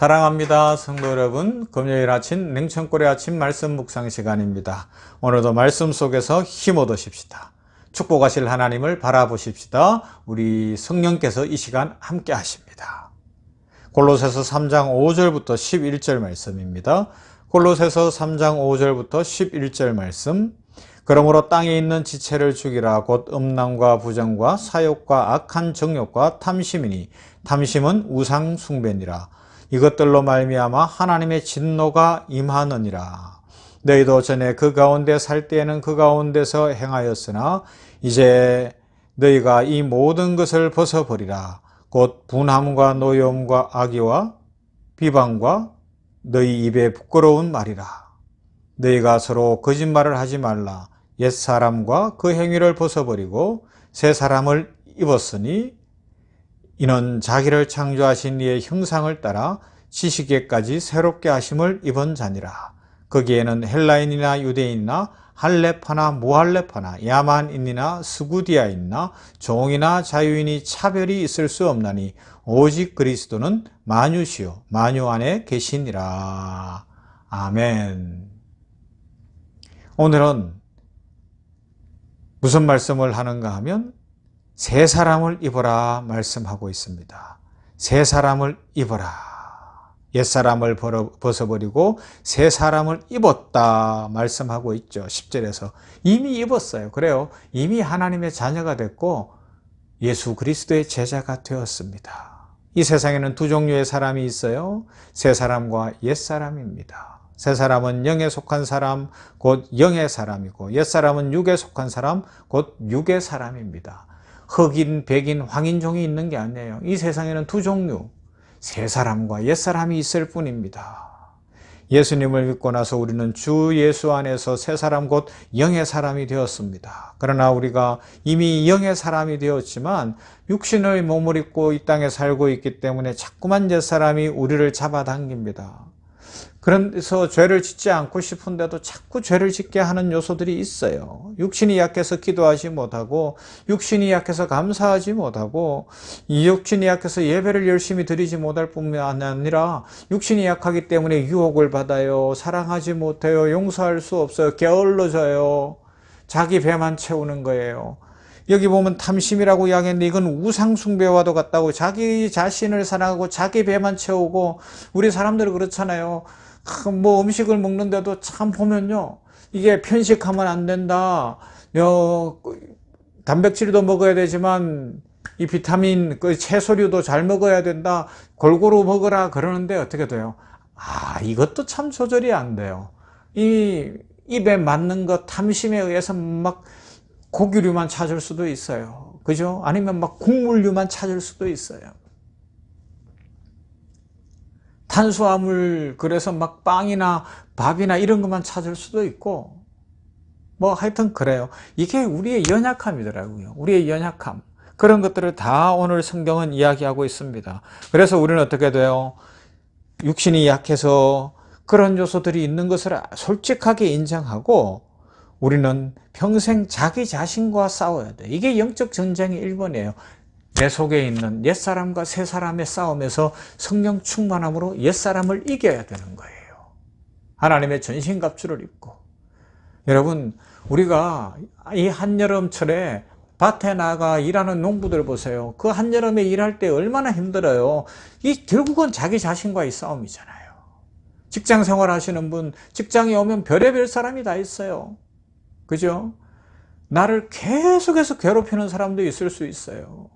사랑합니다. 성도 여러분, 금요일 아침 냉천골의 아침 말씀 묵상 시간입니다. 오늘도 말씀 속에서 힘 얻으십시다. 축복하실 하나님을 바라보십시다. 우리 성령께서 이 시간 함께 하십니다. 골로새서 3장 5절부터 11절 말씀입니다. 골로새서 3장 5절부터 11절 말씀. 그러므로 땅에 있는 지체를 죽이라. 곧 음란과 부정과 사욕과 악한 정욕과 탐심이니 탐심은 우상 숭배니라. 이것들로 말미암아 하나님의 진노가 임하느니라. 너희도 전에 그 가운데 살 때에는 그 가운데서 행하였으나 이제 너희가 이 모든 것을 벗어버리라. 곧 분함과 노여움과 악의와 비방과 너희 입에 부끄러운 말이라. 너희가 서로 거짓말을 하지 말라. 옛사람과 그 행위를 벗어버리고 새 사람을 입었으니 이는 자기를 창조하신 이의 형상을 따라 지식에까지 새롭게 하심을 입은 자니라. 거기에는 헬라인이나 유대인이나 할렙하나 무할렙하나 야만인이나 스구디아인이나 종이나 자유인이 차별이 있을 수 없나니 오직 그리스도는 만유시요 만유 안에 계시니라. 아멘. 오늘은 무슨 말씀을 하는가 하면 새 사람을 입어라 말씀하고 있습니다. 새 사람을 입어라. 옛사람을 벗어버리고 새 사람을 입었다 말씀하고 있죠. 10절에서 이미 입었어요. 그래요. 이미 하나님의 자녀가 됐고 예수 그리스도의 제자가 되었습니다. 이 세상에는 두 종류의 사람이 있어요. 새 사람과 옛사람입니다. 새 사람은 영에 속한 사람, 곧 영의 사람이고 옛사람은 육에 속한 사람, 곧 육의 사람입니다. 흑인, 백인, 황인종이 있는 게 아니에요. 이 세상에는 두 종류, 새 사람과 옛 사람이 있을 뿐입니다. 예수님을 믿고 나서 우리는 주 예수 안에서 새 사람 곧 영의 사람이 되었습니다. 그러나 우리가 이미 영의 사람이 되었지만 육신의 몸을 입고 이 땅에 살고 있기 때문에 자꾸만 옛 사람이 우리를 잡아당깁니다. 그래서 죄를 짓지 않고 싶은데도 자꾸 죄를 짓게 하는 요소들이 있어요. 육신이 약해서 기도하지 못하고, 육신이 약해서 감사하지 못하고, 이 육신이 약해서 예배를 열심히 드리지 못할 뿐만 아니라 육신이 약하기 때문에 유혹을 받아요. 사랑하지 못해요. 용서할 수 없어요. 게을러져요. 자기 배만 채우는 거예요. 여기 보면 탐심이라고 이야기했는데 이건 우상숭배와도 같다고, 자기 자신을 사랑하고 자기 배만 채우고. 우리 사람들은 그렇잖아요. 뭐 음식을 먹는데도 참 보면요, 이게 편식하면 안 된다, 단백질도 먹어야 되지만 이 비타민, 그 채소류도 잘 먹어야 된다, 골고루 먹으라 그러는데 어떻게 돼요? 이것도 참 조절이 안 돼요. 이 입에 맞는 것, 탐심에 의해서 막 고기류만 찾을 수도 있어요. 그죠? 아니면 막 국물류만 찾을 수도 있어요. 탄수화물, 그래서 막 빵이나 밥이나 이런 것만 찾을 수도 있고, 뭐 하여튼 그래요. 이게 우리의 연약함이더라고요. 우리의 연약함. 그런 것들을 다 오늘 성경은 이야기하고 있습니다. 그래서 우리는 어떻게 돼요? 육신이 약해서 그런 요소들이 있는 것을 솔직하게 인정하고 우리는 평생 자기 자신과 싸워야 돼. 이게 영적 전쟁의 1번이에요. 내 속에 있는 옛사람과 새사람의 싸움에서 성령 충만함으로 옛사람을 이겨야 되는 거예요. 하나님의 전신갑주를 입고. 여러분, 우리가 이 한여름철에 밭에 나가 일하는 농부들 보세요. 그 한여름에 일할 때 얼마나 힘들어요. 이 결국은 자기 자신과의 싸움이잖아요. 직장 생활 하시는 분, 직장에 오면 별의별 사람이 다 있어요. 그죠? 나를 계속해서 괴롭히는 사람도 있을 수 있어요.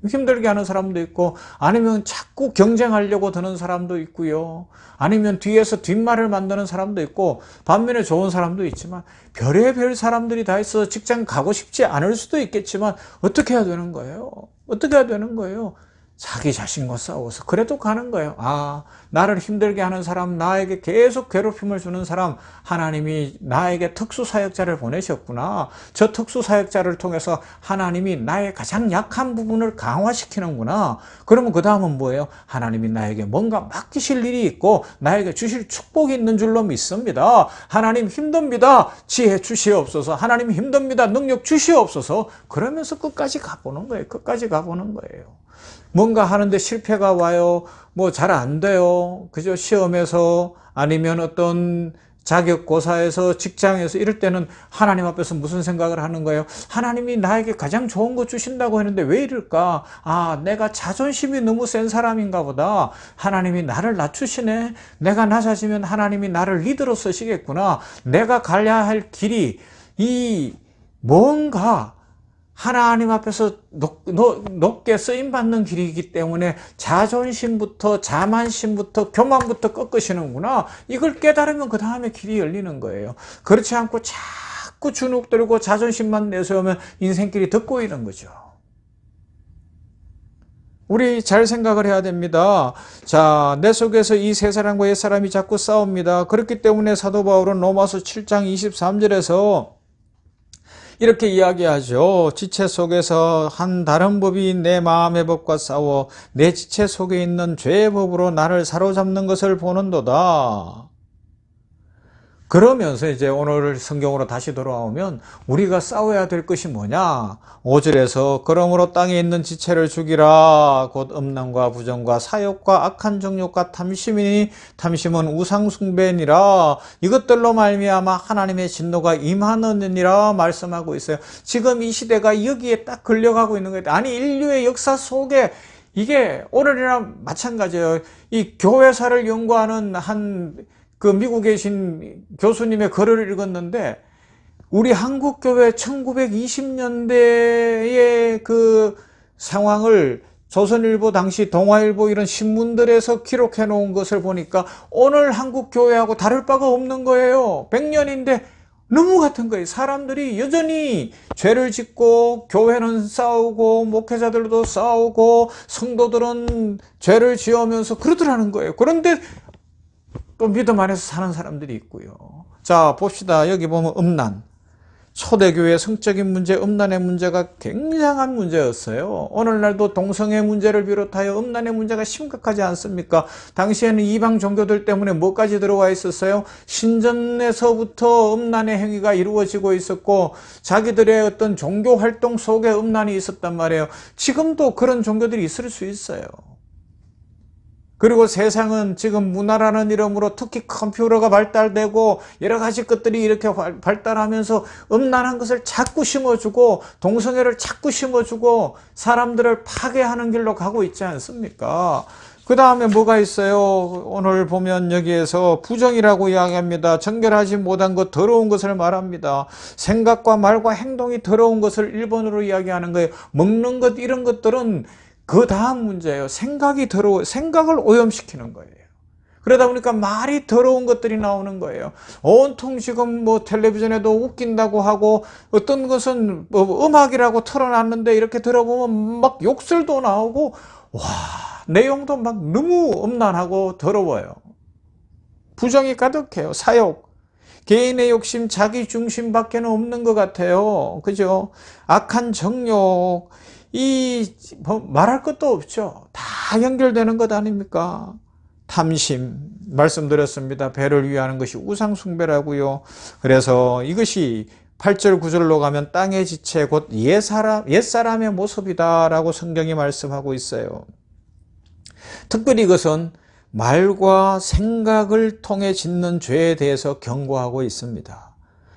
힘들게 하는 사람도 있고, 아니면 자꾸 경쟁하려고 드는 사람도 있고요. 아니면 뒤에서 뒷말을 만드는 사람도 있고, 반면에 좋은 사람도 있지만 별의별 사람들이 다 있어서 직장 가고 싶지 않을 수도 있겠지만 어떻게 해야 되는 거예요? 어떻게 해야 되는 거예요? 자기 자신과 싸워서 그래도 가는 거예요. 나를 힘들게 하는 사람, 나에게 계속 괴롭힘을 주는 사람, 하나님이 나에게 특수사역자를 보내셨구나. 저 특수사역자를 통해서 하나님이 나의 가장 약한 부분을 강화시키는구나. 그러면 그 다음은 뭐예요? 하나님이 나에게 뭔가 맡기실 일이 있고 나에게 주실 축복이 있는 줄로 믿습니다. 하나님 힘듭니다. 지혜 주시옵소서. 하나님 힘듭니다. 능력 주시옵소서. 그러면서 끝까지 가보는 거예요. 끝까지 가보는 거예요. 뭔가 하는데 실패가 와요. 뭐 잘 안 돼요. 그죠? 시험에서 아니면 어떤 자격고사에서 직장에서 이럴 때는 하나님 앞에서 무슨 생각을 하는 거예요? 하나님이 나에게 가장 좋은 거 주신다고 했는데 왜 이럴까? 아, 내가 자존심이 너무 센 사람인가 보다. 하나님이 나를 낮추시네. 내가 낮아지면 하나님이 나를 리더로 쓰시겠구나. 내가 가야 할 길이 이 뭔가 하나님 앞에서 높게 쓰임받는 길이기 때문에 자존심부터 자만심부터 교만부터 꺾으시는구나. 이걸 깨달으면 그 다음에 길이 열리는 거예요. 그렇지 않고 자꾸 주눅 들고 자존심만 내세우면 인생길이 더 꼬이는 거죠. 우리 잘 생각을 해야 됩니다. 자, 내 속에서 이 세 사람과 옛 사람이 자꾸 싸웁니다. 그렇기 때문에 사도 바울은 로마서 7장 23절에서 이렇게 이야기하죠. 지체 속에서 한 다른 법이 내 마음의 법과 싸워 내 지체 속에 있는 죄의 법으로 나를 사로잡는 것을 보는도다. 그러면서 이제 오늘 성경으로 다시 돌아오면 우리가 싸워야 될 것이 뭐냐? 5절에서 그러므로 땅에 있는 지체를 죽이라. 곧 음란과 부정과 사욕과 악한 정욕과 탐심이니 탐심은 우상 숭배니라. 이것들로 말미암아 하나님의 진노가 임하느니라 말씀하고 있어요. 지금 이 시대가 여기에 딱 걸려가고 있는 거예요. 아니 인류의 역사 속에 이게 오늘이랑 마찬가지예요. 이 교회사를 연구하는 그 미국에 계신 교수님의 글을 읽었는데 우리 한국교회 1920년대의 그 상황을 조선일보 당시 동아일보 이런 신문들에서 기록해 놓은 것을 보니까 오늘 한국교회하고 다를 바가 없는 거예요. 100년인데 너무 같은 거예요. 사람들이 여전히 죄를 짓고 교회는 싸우고 목회자들도 싸우고 성도들은 죄를 지으면서 그러더라는 거예요. 그런데 또 믿음 안에서 사는 사람들이 있고요. 자, 봅시다. 여기 보면 음란. 초대교회 성적인 문제, 음란의 문제가 굉장한 문제였어요. 오늘날도 동성애 문제를 비롯하여 음란의 문제가 심각하지 않습니까? 당시에는 이방 종교들 때문에 뭐까지 들어와 있었어요? 신전에서부터 음란의 행위가 이루어지고 있었고 자기들의 어떤 종교 활동 속에 음란이 있었단 말이에요. 지금도 그런 종교들이 있을 수 있어요. 그리고 세상은 지금 문화라는 이름으로 특히 컴퓨터가 발달되고 여러 가지 것들이 이렇게 발달하면서 음란한 것을 자꾸 심어주고 동성애를 자꾸 심어주고 사람들을 파괴하는 길로 가고 있지 않습니까? 그 다음에 뭐가 있어요? 오늘 보면 여기에서 부정이라고 이야기합니다. 정결하지 못한 것, 더러운 것을 말합니다. 생각과 말과 행동이 더러운 것을 일본어로 이야기하는 거예요. 먹는 것 이런 것들은 그 다음 문제예요. 생각을 오염시키는 거예요. 그러다 보니까 말이 더러운 것들이 나오는 거예요. 온통 지금 뭐 텔레비전에도 웃긴다고 하고 어떤 것은 뭐 음악이라고 틀어놨는데 이렇게 들어보면 막 욕설도 나오고 와, 내용도 막 너무 음란하고 더러워요. 부정이 가득해요. 사욕. 개인의 욕심, 자기 중심밖에는 없는 것 같아요. 그죠? 악한 정욕. 말할 것도 없죠. 다 연결되는 것 아닙니까? 탐심, 말씀드렸습니다. 배를 위하는 것이 우상숭배라고요. 그래서 이것이 8절 9절로 가면 땅의 지체 곧 옛사람의 모습이다라고 성경이 말씀하고 있어요. 특별히 이것은 말과 생각을 통해 짓는 죄에 대해서 경고하고 있습니다.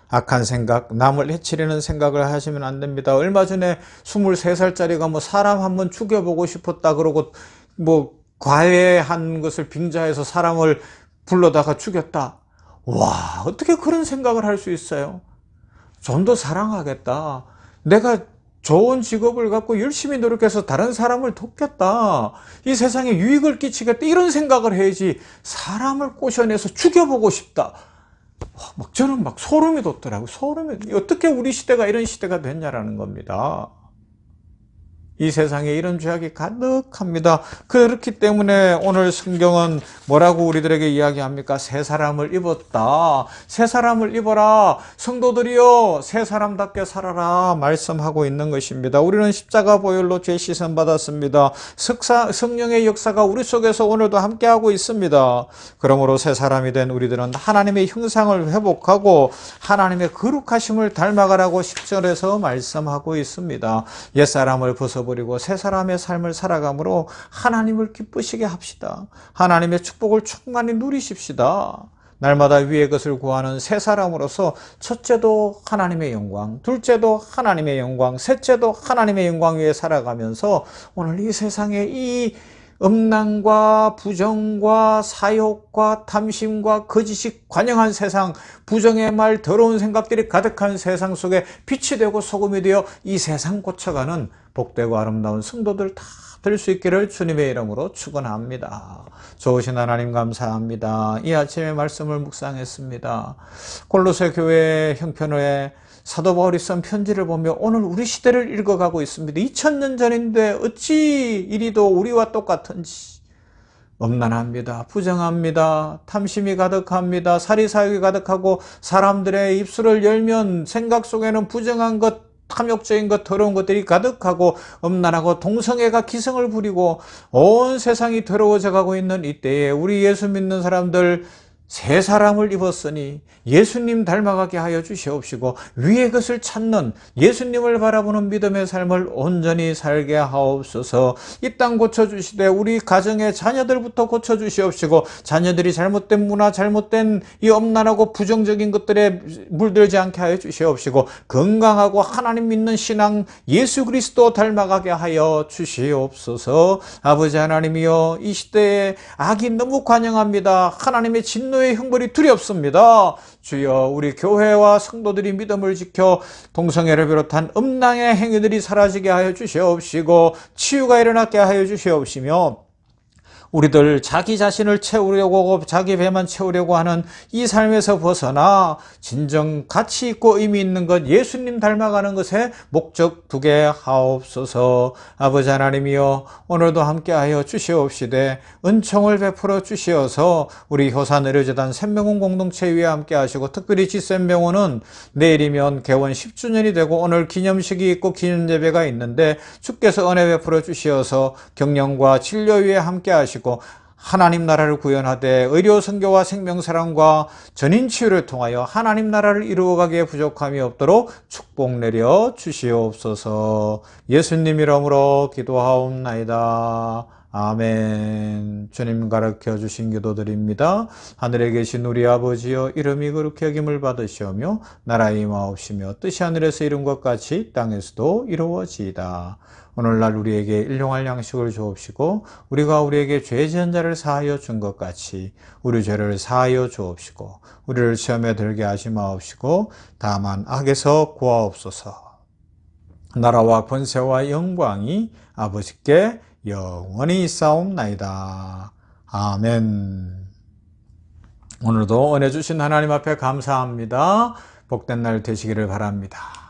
악한 생각, 남을 해치려는 생각을 하시면 안 됩니다. 얼마 전에 23살짜리가 뭐 사람 한번 죽여보고 싶었다 그러고 뭐 과외한 것을 빙자해서 사람을 불러다가 죽였다. 와, 어떻게 그런 생각을 할 수 있어요? 좀 더 사랑하겠다. 내가 좋은 직업을 갖고 열심히 노력해서 다른 사람을 돕겠다. 이 세상에 유익을 끼치겠다. 이런 생각을 해야지 사람을 꼬셔내서 죽여보고 싶다. 막 저는 막 소름이 돋더라고요. 어떻게 우리 시대가 이런 시대가 됐냐라는 겁니다. 이 세상에 이런 죄악이 가득합니다. 그렇기 때문에 오늘 성경은 뭐라고 우리들에게 이야기합니까? 새 사람을 입었다. 새 사람을 입어라. 성도들이여 새 사람답게 살아라 말씀하고 있는 것입니다. 우리는 십자가 보혈로 죄 씻음 받았습니다. 성령의 역사가 우리 속에서 오늘도 함께하고 있습니다. 그러므로 새 사람이 된 우리들은 하나님의 형상을 회복하고 하나님의 거룩하심을 닮아가라고 10절에서 말씀하고 있습니다. 옛사람을 벗어 벗어버리고 새 사람의 삶을 살아감으로 하나님을 기쁘시게 합시다. 하나님의 축복을 충만히 누리십시다. 날마다 위의 것을 구하는 새 사람으로서 첫째도 하나님의 영광, 둘째도 하나님의 영광, 셋째도 하나님의 영광 위에 살아가면서 오늘 이 세상에 이 음란과 부정과 사욕과 탐심과 거짓이 관영한 세상, 부정의 말, 더러운 생각들이 가득한 세상 속에 빛이 되고 소금이 되어 이 세상 고쳐가는 복되고 아름다운 성도들 다 될 수 있기를 주님의 이름으로 축원합니다. 좋으신 하나님 감사합니다. 이 아침에 말씀을 묵상했습니다. 골로새 교회 형편에 사도 바울이 쓴 편지를 보며 오늘 우리 시대를 읽어가고 있습니다. 2000년 전인데 어찌 이리도 우리와 똑같은지. 음란합니다. 부정합니다. 탐심이 가득합니다. 사리사욕이 가득하고 사람들의 입술을 열면 생각 속에는 부정한 것, 탐욕적인 것, 더러운 것들이 가득하고 음란하고 동성애가 기승을 부리고 온 세상이 더러워져 가고 있는 이때에 우리 예수 믿는 사람들 새 사람을 입었으니 예수님 닮아가게 하여 주시옵시고 위의 것을 찾는 예수님을 바라보는 믿음의 삶을 온전히 살게 하옵소서. 이 땅 고쳐주시되 우리 가정의 자녀들부터 고쳐주시옵시고 자녀들이 잘못된 문화, 잘못된 이 엄란하고 부정적인 것들에 물들지 않게 하여 주시옵시고 건강하고 하나님 믿는 신앙 예수 그리스도 닮아가게 하여 주시옵소서. 아버지 하나님이여, 이 시대에 악이 너무 관영합니다. 하나님의 진노의 형벌이 두렵습니다. 주여, 우리 교회와 성도들이 믿음을 지켜 동성애를 비롯한 음란의 행위들이 사라지게 하여 주시옵시고 치유가 일어나게 하여 주시옵시며 우리들 자기 자신을 채우려고 하고 자기 배만 채우려고 하는 이 삶에서 벗어나 진정 가치 있고 의미 있는 것 예수님 닮아가는 것에 목적 두게 하옵소서. 아버지 하나님이여, 오늘도 함께하여 주시옵시되 은총을 베풀어 주시어서 우리 효산의료재단 샘병원 공동체 위에 함께하시고 특별히 지샘병원은 내일이면 개원 10주년이 되고 오늘 기념식이 있고 기념예배가 있는데 주께서 은혜 베풀어 주시어서 경영과 진료 위에 함께하시고 하나님 나라를 구현하되 의료 선교와 생명사랑과 전인치유를 통하여 하나님 나라를 이루어가기에 부족함이 없도록 축복 내려 주시옵소서. 예수님 이름으로 기도하옵나이다. 아멘. 주님 가르쳐 주신 기도드립니다. 하늘에 계신 우리 아버지여, 이름이 거룩히 여김을 받으시오며 나라의 임하옵시며 뜻이 하늘에서 이룬 것 같이 땅에서도 이루어지이다. 오늘날 우리에게 일용할 양식을 주옵시고 우리가 우리에게 죄 지은 자를 사하여 준 것 같이 우리 죄를 사하여 주옵시고 우리를 시험에 들게 하지 마옵시고 다만 악에서 구하옵소서. 나라와 권세와 영광이 아버지께 영원히 있사옵나이다. 아멘. 오늘도 은혜 주신 하나님 앞에 감사합니다. 복된 날 되시기를 바랍니다.